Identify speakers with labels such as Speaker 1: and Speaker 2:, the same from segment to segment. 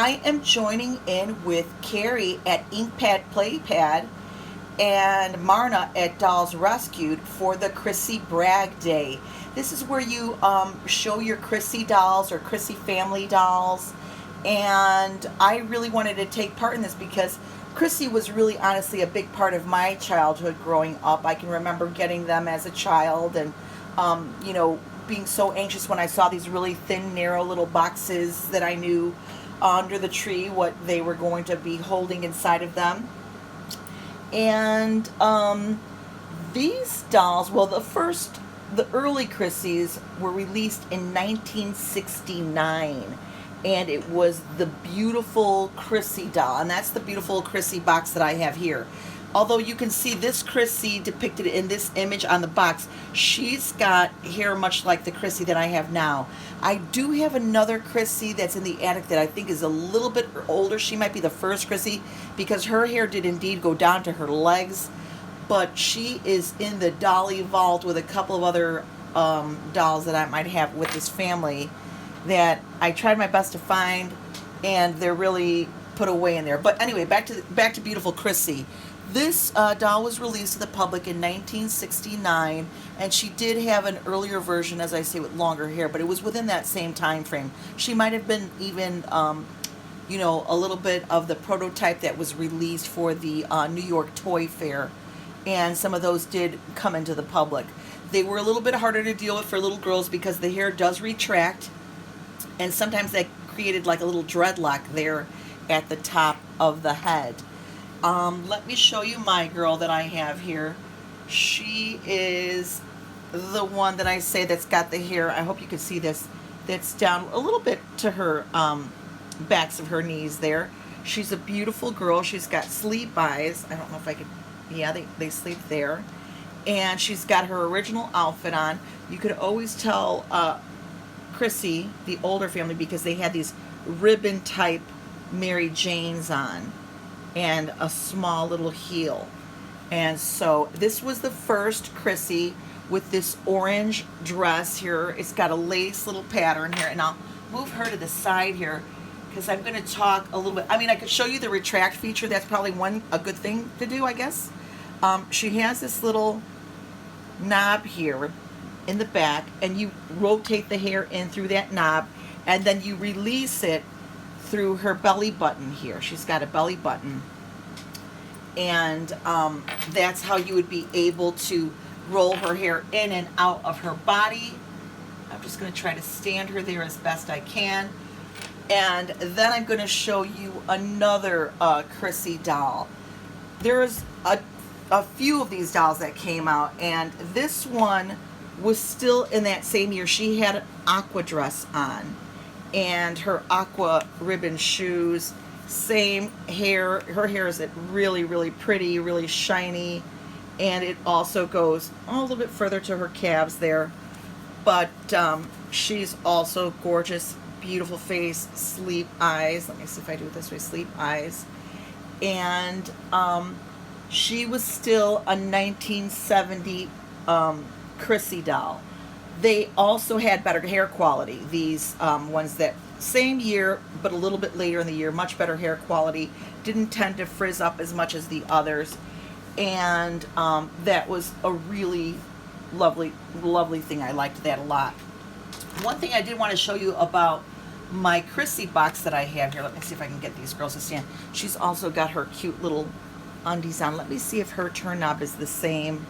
Speaker 1: I am joining in with Carrie at Inkpad Playpad and Marna at Dolls Rescued for the Crissy Brag Day. This is where you show your Crissy dolls or Crissy family dolls. And I really wanted to take part in this because Crissy was really honestly a big part of my childhood growing up. I can remember getting them as a child and, being so anxious when I saw these really thin, narrow little boxes that I knew under the tree what they were going to be holding inside of them. And these dolls, well, the early Crissys were released in 1969, and it was the beautiful Crissy doll, and that's the beautiful Crissy box that I have here. Although you can see this Crissy depicted in this image on the box, she's got hair much like the Crissy that I have now. I do have another Crissy that's in the attic that I think is a little bit older. She might be the first Crissy because her hair did indeed go down to her legs, but she is in the dolly vault with a couple of other dolls that I might have with this family that I tried my best to find, and they're really put away in there. But anyway, back to beautiful Crissy. This doll was released to the public in 1969, and she did have an earlier version, as I say, with longer hair, but it was within that same time frame. She might have been even, a little bit of the prototype that was released for the New York Toy Fair, and some of those did come into the public. They were a little bit harder to deal with for little girls because the hair does retract, and sometimes that created like a little dreadlock there at the top of the head. Let me show you my girl that I have here. She is the one that I say that's got the hair, I hope you can see this, that's down a little bit to her backs of her knees there. She's a beautiful girl. She's got sleep eyes. I don't know if I could, yeah, they sleep there. And she's got her original outfit on. You could always tell Crissy, the older family, because they had these ribbon type Mary Janes on and a small little heel. And so this was the first Crissy with this orange dress here. It's got a lace little pattern here, and I'll move her to the side here because I'm going to talk a little bit. I mean, I could show you the retract feature. That's probably a good thing to do, I guess. She has this little knob here in the back, and you rotate the hair in through that knob, and then you release it through her belly button here. She's got a belly button, and that's how you would be able to roll her hair in and out of her body. I'm just going to try to stand her there as best I can, and then I'm going to show you another Crissy doll. There's a few of these dolls that came out, and this one was still in that same year. She had an aqua dress on and her aqua ribbon shoes, same hair. Her hair is really, really pretty, really shiny, and it also goes a little bit further to her calves there. But she's also gorgeous, beautiful face, sleep eyes. Let me see if I do it this way, sleep eyes. And she was still a 1970 Crissy doll. They also had better hair quality. These ones that same year, but a little bit later in the year, much better hair quality. Didn't tend to frizz up as much as the others. And that was a really lovely, lovely thing. I liked that a lot. One thing I did want to show you about my Crissy box that I have here. Let me see if I can get these girls to stand. She's also got her cute little undies on. Let me see if her turn knob is the same.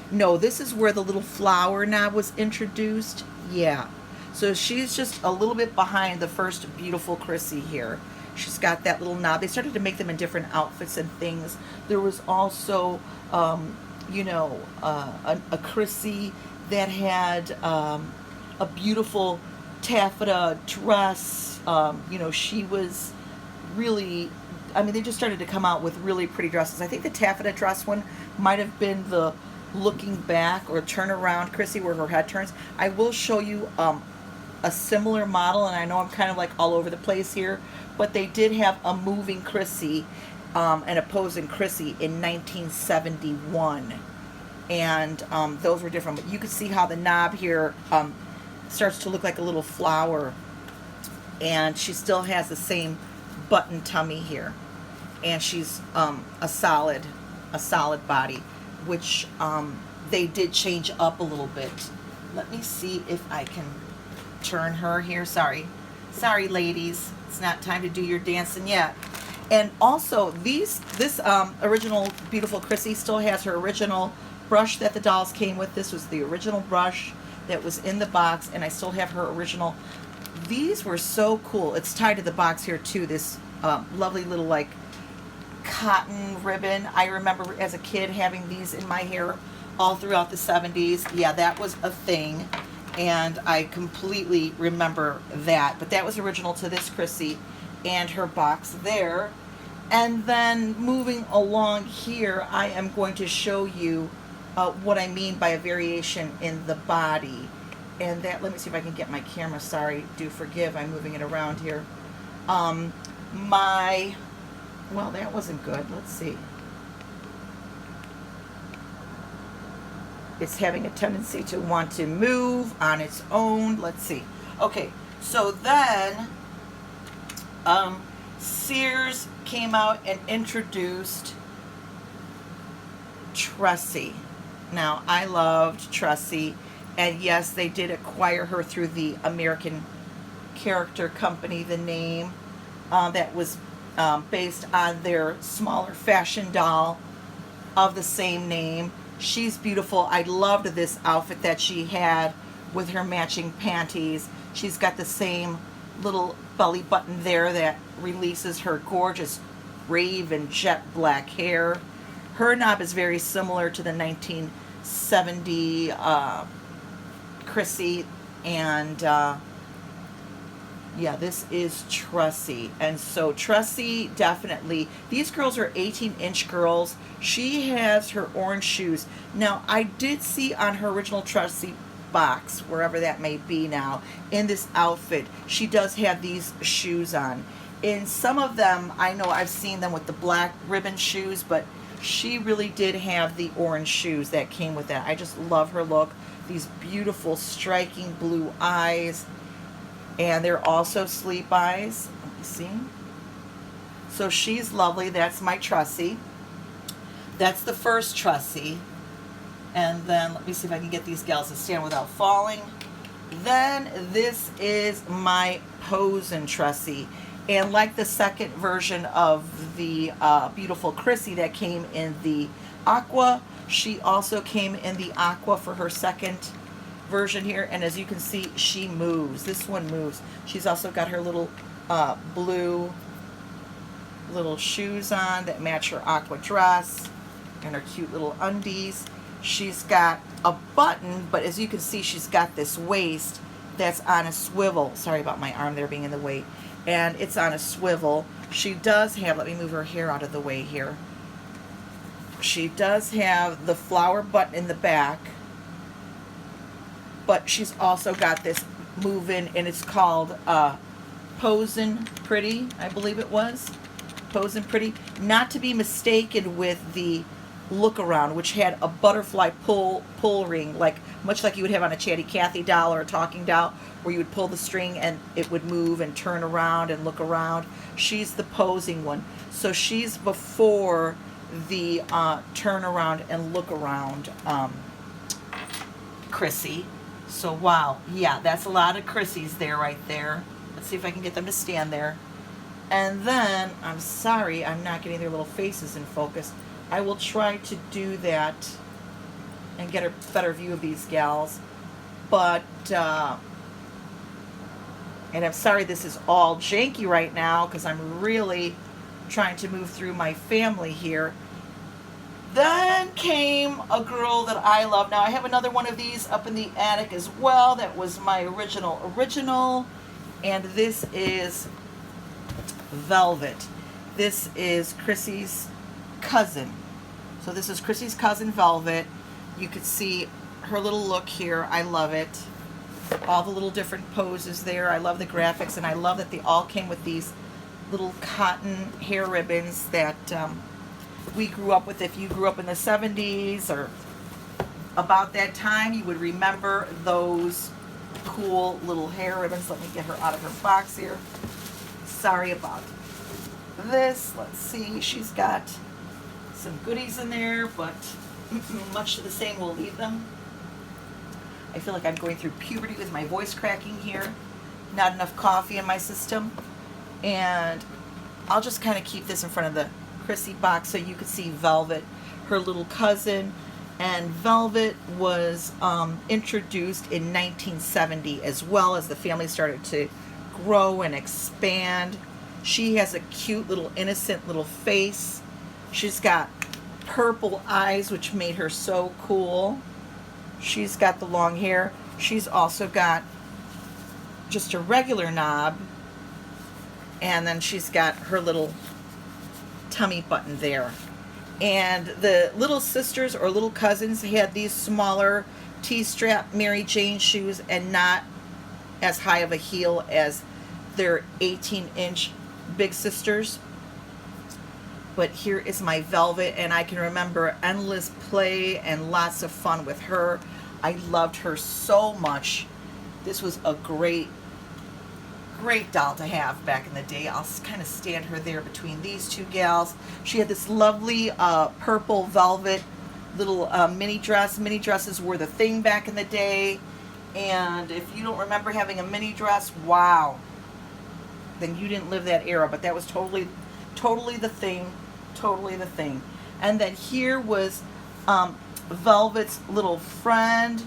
Speaker 1: No, this is where the little flower knob was introduced. Yeah. So she's just a little bit behind the first beautiful Crissy here. She's got that little knob. They started to make them in different outfits and things. There was also, a Crissy that had a beautiful taffeta dress. She was really, they just started to come out with really pretty dresses. I think the taffeta dress one might have been the looking back or turn around Crissy where her head turns. I will show you a similar model, and I know I'm kind of like all over the place here, but they did have a moving Crissy and a posing Crissy in 1971, and those were different. But you can see how the knob here starts to look like a little flower, and she still has the same button tummy here, and she's a solid body, which they did change up a little bit. Let me see if I can turn her here. Sorry, ladies, it's not time to do your dancing yet. And also this original beautiful Crissy still has her original brush that the dolls came with. This was the original brush that was in the box, and I still have her original. These were so cool. It's tied to the box here too, this lovely little like cotton ribbon. I remember as a kid having these in my hair all throughout the 70s. Yeah, that was a thing, and I completely remember that. But that was original to this Crissy and her box there. And then moving along here, I am going to show you what I mean by a variation in the body. And that, let me see if I can get my camera, sorry, do forgive, I'm moving it around here. Well, that wasn't good, let's see. It's having a tendency to want to move on its own, let's see. Okay, so then, Sears came out and introduced Crissy. Now, I loved Crissy, and yes, they did acquire her through the American Character Company, the name that was based on their smaller fashion doll of the same name. She's beautiful. I loved this outfit that she had with her matching panties. She's got the same little belly button there that releases her gorgeous raven jet black hair. Her knob is very similar to the 1970 Crissy, and yeah, this is Crissy. And so Crissy, definitely, these girls are 18-inch girls. She has her orange shoes. Now, I did see on her original Crissy box, wherever that may be now, in this outfit, she does have these shoes on. In some of them, I know I've seen them with the black ribbon shoes, but she really did have the orange shoes that came with that. I just love her look. These beautiful, striking blue eyes. And they're also sleep eyes. Let me see. So she's lovely. That's my Crissy. That's the first Crissy. And then let me see if I can get these gals to stand without falling. Then this is my Posin' Crissy. And like the second version of the beautiful Crissy that came in the aqua, she also came in the aqua for her second version here. And as you can see, she moves. This one moves. She's also got her little blue little shoes on that match her aqua dress and her cute little undies. She's got a button, but as you can see, she's got this waist that's on a swivel. Sorry about my arm there being in the way. And it's on a swivel. She does have, let me move her hair out of the way here. She does have the flower button in the back, but she's also got this move-in, and it's called Posin' Pretty, I believe it was. Posin' Pretty. Not to be mistaken with the Look Around, which had a butterfly pull ring, like much like you would have on a Chatty Cathy doll or a talking doll, where you would pull the string and it would move and turn around and look around. She's the posing one. So she's before the turn around and look around Crissy. So wow, yeah, that's a lot of Crissys there, right there. Let's see if I can get them to stand there. And then, I'm sorry, I'm not getting their little faces in focus. I will try to do that and get a better view of these gals. But, and I'm sorry this is all janky right now because I'm really trying to move through my family here. Then came a girl that I love. Now, I have another one of these up in the attic as well. That was my original. And this is Velvet. This is Crissy's cousin. So this is Crissy's cousin, Velvet. You could see her little look here. I love it. All the little different poses there. I love the graphics, and I love that they all came with these little cotton hair ribbons that we grew up with. If you grew up in the 70s or about that time, you would remember those cool little hair ribbons. Let me get her out of her box here. Sorry about this. Let's see, she's got some goodies in there, but much to the same, we'll leave them. I feel like I'm going through puberty with my voice cracking here. Not enough coffee in my system. And I'll just kind of keep this in front of the Crissy box so you can see Velvet, her little cousin. And Velvet was introduced in 1970 as well, as the family started to grow and expand. She has a cute little innocent little face. She's got purple eyes, which made her so cool. She's got the long hair. She's also got just a regular knob, and then she's got her little tummy button there. And the little sisters or little cousins had these smaller T-strap Mary Jane shoes and not as high of a heel as their 18-inch big sisters. But here is my Velvet, and I can remember endless play and lots of fun with her. I loved her so much. This was a great doll to have back in the day. I'll kind of stand her there between these two gals. She had this lovely purple velvet little mini dress. Mini dresses were the thing back in the day. And if you don't remember having a mini dress, wow, then you didn't live that era. But that was totally the thing. Totally the thing. And then here was Velvet's little friend,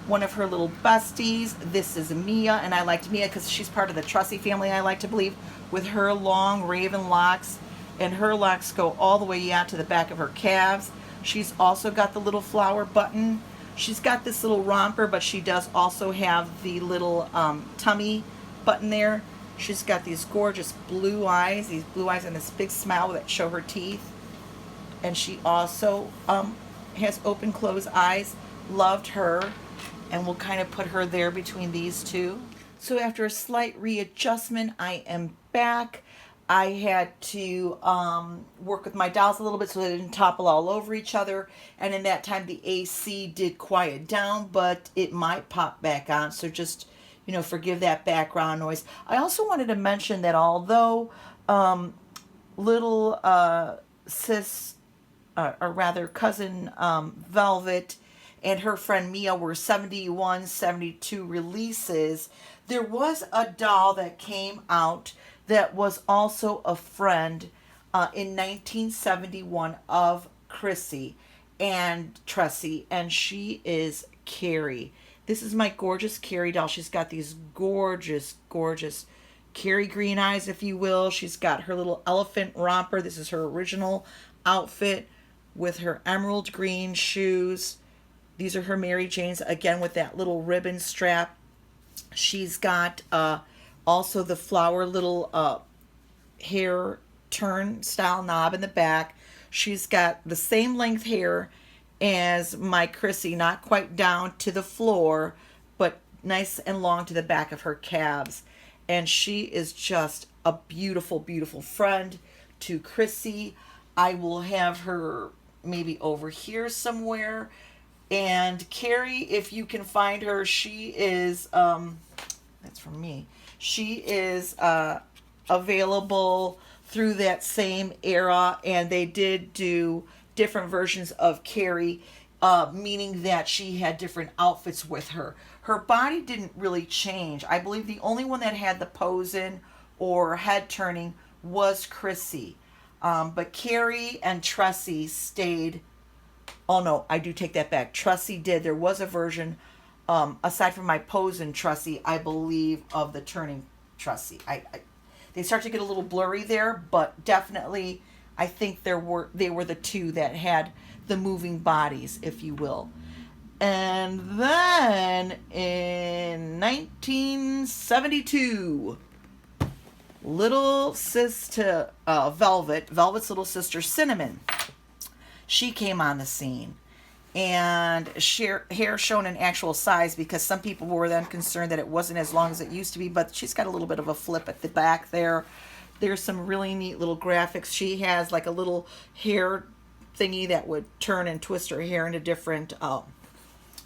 Speaker 1: one of her little besties. This is Mia, and I liked Mia because she's part of the Trussy family, I like to believe, with her long raven locks, and her locks go all the way out to the back of her calves. She's also got the little flower button. She's got this little romper, but she does also have the little tummy button there. She's got these gorgeous blue eyes, and this big smile that show her teeth. And she also has open, closed eyes. Loved her. And we'll kind of put her there between these two. So after a slight readjustment, I am back. I had to work with my dolls a little bit so they didn't topple all over each other. And in that time, the AC did quiet down, but it might pop back on. So just, you know, forgive that background noise. I also wanted to mention that although little sis, or rather cousin Velvet, and her friend Mia were 71, 72 releases, there was a doll that came out that was also a friend in 1971 of Crissy and Trussy, and she is Carrie. This is my gorgeous Carrie doll. She's got these gorgeous, gorgeous Carrie green eyes, if you will. She's got her little elephant romper. This is her original outfit with her emerald green shoes. These are her Mary Janes, again with that little ribbon strap. She's got also the flower little hair turn style knob in the back. She's got the same length hair as my Crissy, not quite down to the floor, but nice and long to the back of her calves. And she is just a beautiful, beautiful friend to Crissy. I will have her maybe over here somewhere. And Carrie, if you can find her, she is, that's from me, she is available through that same era, and they did do different versions of Carrie, meaning that she had different outfits with her. Her body didn't really change. I believe the only one that had the posing or head turning was Crissy. But Carrie and Trussy stayed. Oh no, I do take that back. Trussy did. There was a version, aside from my posing Trussy, I believe, of the turning Trussy. They start to get a little blurry there, but definitely I think they were the two that had the moving bodies, if you will. And then in 1972, little sister Velvet's little sister Cinnamon, she came on the scene. And hair shown in actual size, because some people were then concerned that it wasn't as long as it used to be, but she's got a little bit of a flip at the back there. There's some really neat little graphics. She has like a little hair thingy that would turn and twist her hair into different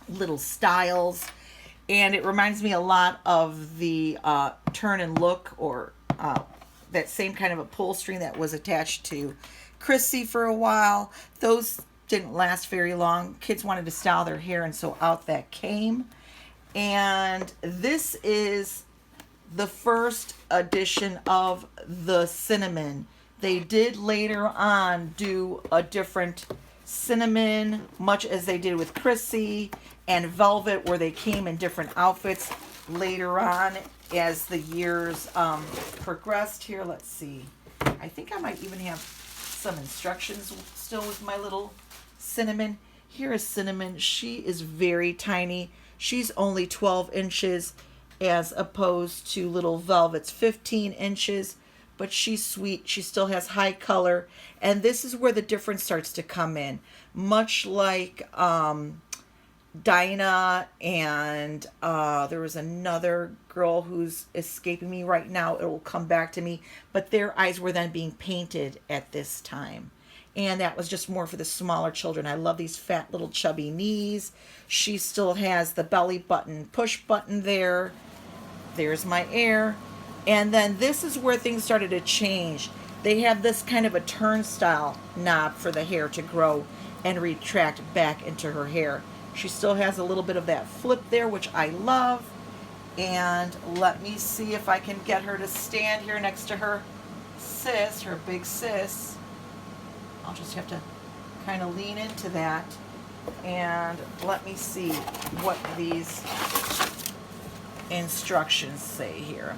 Speaker 1: little styles. And it reminds me a lot of the Turn and Look, or that same kind of a pull string that was attached to Crissy for a while. Those didn't last very long. Kids wanted to style their hair, and so out that came. And this is the first edition of the cinnamon. They did later on do a different cinnamon, much as they did with Crissy and velvet, where they came in different outfits later on as the years progressed. Here, let's see. I think I might even have some instructions still with my little cinnamon. Here is cinnamon. She is very tiny. She's only 12 inches as opposed to little velvet's 15 inches. But she's sweet. She still has high color. And this is where the difference starts to come in. Much like Dinah and there was another girl who's escaping me right now. It will come back to me. But their eyes were then being painted at this time. And that was just more for the smaller children. I love these fat little chubby knees. She still has the belly button, push button there. There's my air. And then this is where things started to change. They have this kind of a turnstile knob for the hair to grow and retract back into her hair. She still has a little bit of that flip there, which I love. And let me see if I can get her to stand here next to her sis, her big sis. I'll just have to kind of lean into that. And let me see what these instructions say here.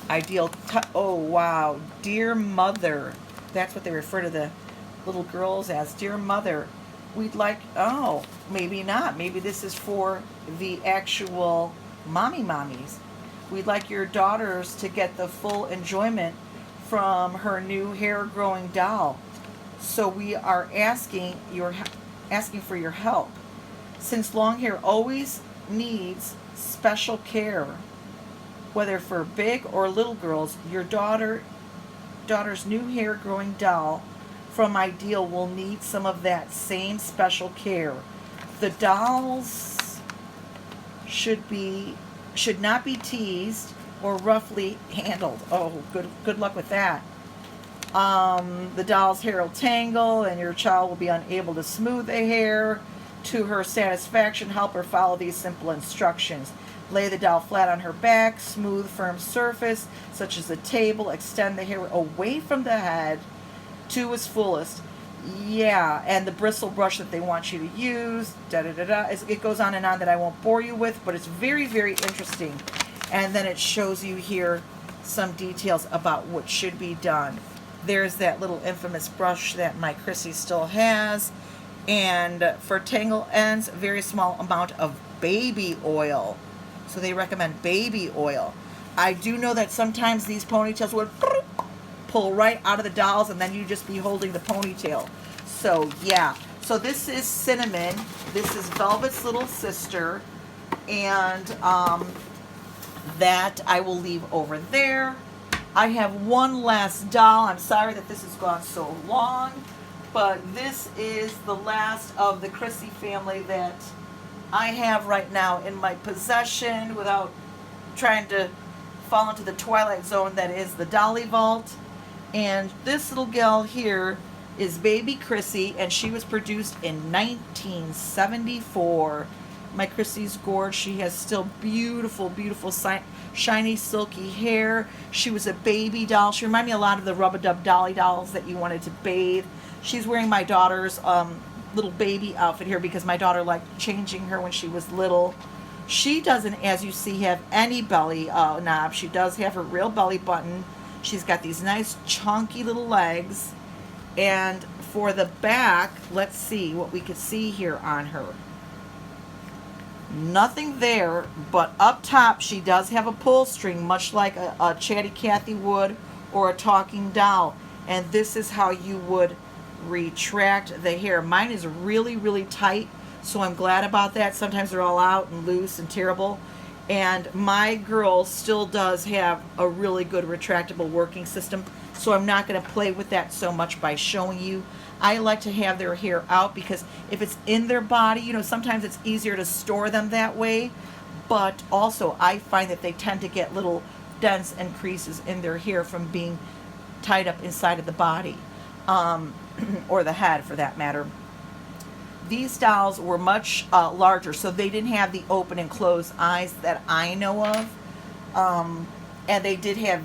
Speaker 1: Ideal cut. Oh, wow. Dear Mother. That's what they refer to the little girls as. Dear Mother, we'd like... Oh, maybe not. Maybe this is for the actual mommies. We'd like your daughters to get the full enjoyment from her new hair growing doll. So we are asking for your help. Since long hair always needs special care, whether for big or little girls, your daughter's new hair growing doll from Ideal will need some of that same special care. The dolls should not be teased or roughly handled. Oh, good luck with that. The doll's hair will tangle and your child will be unable to smooth the hair to her satisfaction. Help her follow these simple instructions. Lay the doll flat on her back, smooth, firm surface, such as a table. Extend the hair away from the head to its fullest. Yeah, and the bristle brush that they want you to use. It goes on and on that I won't bore you with, but it's very, very interesting. And then it shows you here some details about what should be done. There's that little infamous brush that my Crissy still has. And for tangle ends, very small amount of baby oil. So they recommend baby oil. I do know that sometimes these ponytails would pull right out of the dolls and then you just be holding the ponytail. So yeah. So this is Cinnamon. This is Velvet's little sister. And that I will leave over there. I have one last doll. I'm sorry that this has gone so long. But this is the last of the Crissy family that I have right now in my possession without trying to fall into the twilight zone that is the Dolly Vault. And this little gal here is Baby Crissy, and she was produced in 1974. My Crissy's gorgeous. She has still beautiful, beautiful, shiny, silky hair. She was a baby doll. She reminded me a lot of the Rub-a-Dub Dolly dolls that you wanted to bathe. She's wearing my daughter's little baby outfit here because my daughter liked changing her when she was little. She doesn't, as you see, have any belly knob. She does have her real belly button. She's got these nice chunky little legs. And for the back, let's see what we could see here on her. Nothing there, but up top she does have a pull string, much like a Chatty Cathy would or a talking doll. And this is how you would retract the hair. Mine is really, really tight, so I'm glad about that. Sometimes they're all out and loose and terrible. And my girl still does have a really good retractable working system, so I'm not going to play with that so much by showing you. I like to have their hair out because if it's in their body, you know, sometimes it's easier to store them that way. But also I find that they tend to get little dents and creases in their hair from being tied up inside of the body, or the head for that matter. These dolls were much larger, so they didn't have the open and closed eyes that I know of. And they did have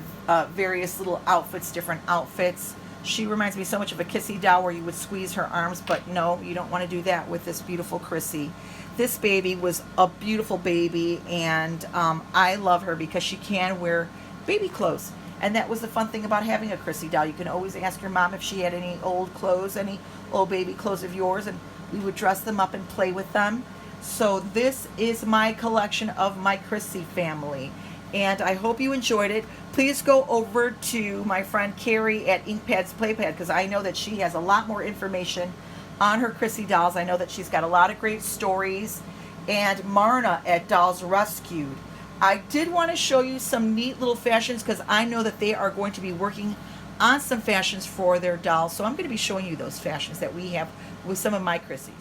Speaker 1: various little outfits, different outfits. She reminds me so much of a Kissy doll where you would squeeze her arms, but no, you don't want to do that with this beautiful Crissy. This baby was a beautiful baby, and I love her because she can wear baby clothes. And that was the fun thing about having a Crissy doll. You can always ask your mom if she had any old clothes, any old baby clothes of yours, and we would dress them up and play with them. So this is my collection of my Crissy family, and I hope you enjoyed it. Please go over to my friend Carrie at Inkpad's Playpad, because I know that she has a lot more information on her Crissy dolls. I know that she's got a lot of great stories. And Marna at Dolls Rescued. I did want to show you some neat little fashions because I know that they are going to be working on some fashions for their dolls. So I'm going to be showing you those fashions that we have with some of my Crissys.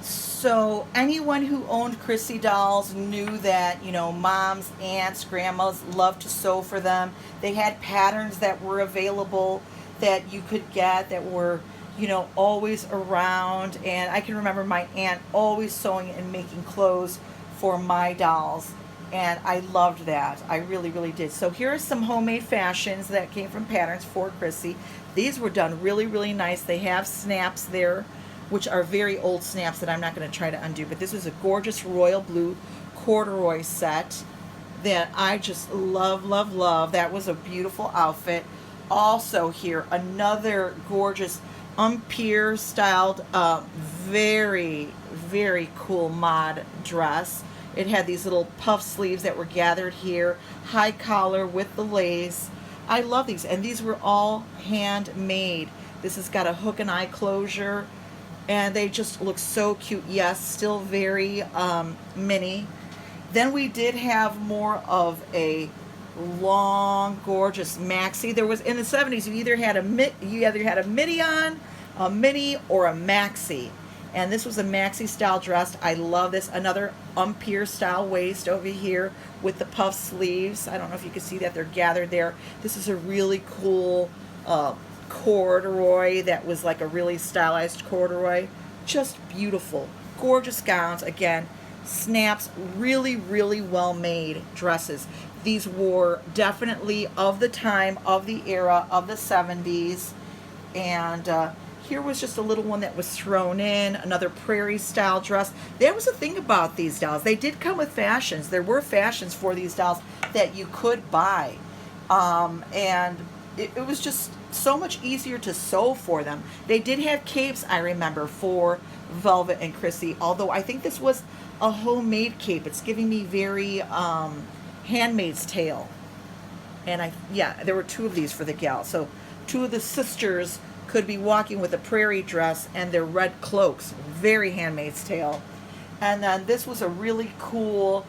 Speaker 1: So anyone who owned Crissy dolls knew that, you know, moms, aunts, grandmas loved to sew for them. They had patterns that were available that you could get that were, you know, always around. And I can remember my aunt always sewing and making clothes for my dolls. And I loved that. I really, really did. So here are some homemade fashions that came from patterns for Crissy. These were done really, really nice. They have snaps there, which are very old snaps that I'm not going to try to undo. But this is a gorgeous royal blue corduroy set that I just love, love, love. That was a beautiful outfit. Also here, another gorgeous Empire styled, very, very cool mod dress. It had these little puff sleeves that were gathered here, high collar with the lace. I love these, and these were all handmade. This has got a hook and eye closure, and they just look so cute. Yes, still very mini. Then we did have more of a long, gorgeous maxi. There was, in the 70s, you either had a midi on, a mini, or a maxi. And this was a maxi style dress. I love this. Another Empire style waist over here with the puff sleeves. I don't know if you can see that, they're gathered there. This is a really cool corduroy that was like a really stylized corduroy. Just beautiful. Gorgeous gowns. Again, snaps. Really, really well made dresses. These were definitely of the time, of the era, of the 70s. And here was just a little one that was thrown in, another prairie style dress. There was a thing about these dolls. They did come with fashions. There were fashions for these dolls that you could buy. And it was just so much easier to sew for them. They did have capes, I remember, for Velvet and Crissy, although I think this was a homemade cape. It's giving me very Handmaid's Tale. And yeah, there were two of these for the gal. So two of the sisters could be walking with a prairie dress and their red cloaks. Very Handmaid's Tale. And then this was a really cool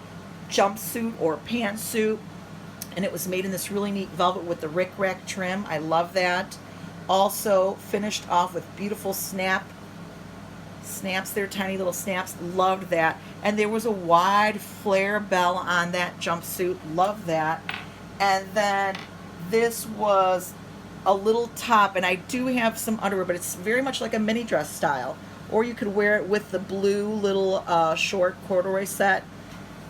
Speaker 1: jumpsuit or pantsuit, and it was made in this really neat velvet with the rickrack trim. I love that. Also finished off with beautiful snaps there, tiny little snaps. Loved that. And there was a wide flare bell on that jumpsuit. Loved that. And then this was a little top, and I do have some underwear, but it's very much like a mini dress style, or you could wear it with the blue little short corduroy set.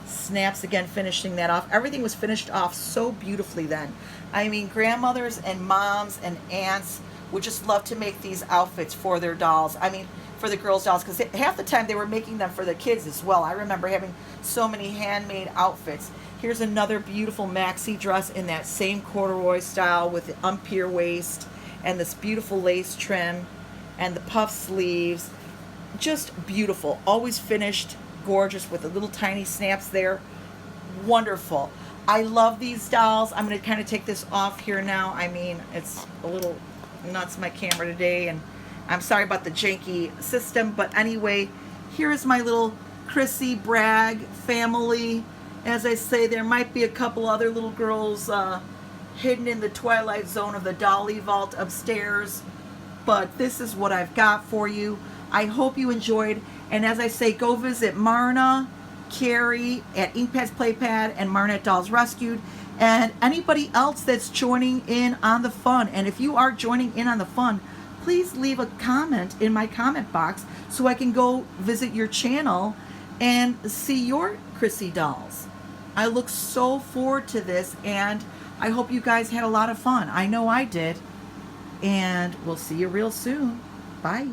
Speaker 1: Snaps again, finishing that off. Everything was finished off so beautifully then. I mean, grandmothers and moms and aunts would just love to make these outfits for their dolls. I mean, for the girls' dolls, because half the time they were making them for the kids as well. I remember having so many handmade outfits. Here's another beautiful maxi dress in that same corduroy style with the Empire waist and this beautiful lace trim and the puff sleeves. Just beautiful. Always finished gorgeous with the little tiny snaps there. Wonderful. I love these dolls. I'm going to kind of take this off here now. I mean, it's a little nuts, my camera today, and I'm sorry about the janky system, but anyway, here is my little Crissy Bragg family. As I say, there might be a couple other little girls hidden in the twilight zone of the dolly vault upstairs, but this is what I've got for you. I hope you enjoyed, and as I say, go visit Marna, Carrie at Inkpad's Playpad, and Marna at Dolls Rescued, and anybody else that's joining in on the fun. And if you are joining in on the fun, please leave a comment in my comment box so I can go visit your channel and see your Crissy dolls. I look so forward to this, and I hope you guys had a lot of fun. I know I did. And we'll see you real soon. Bye.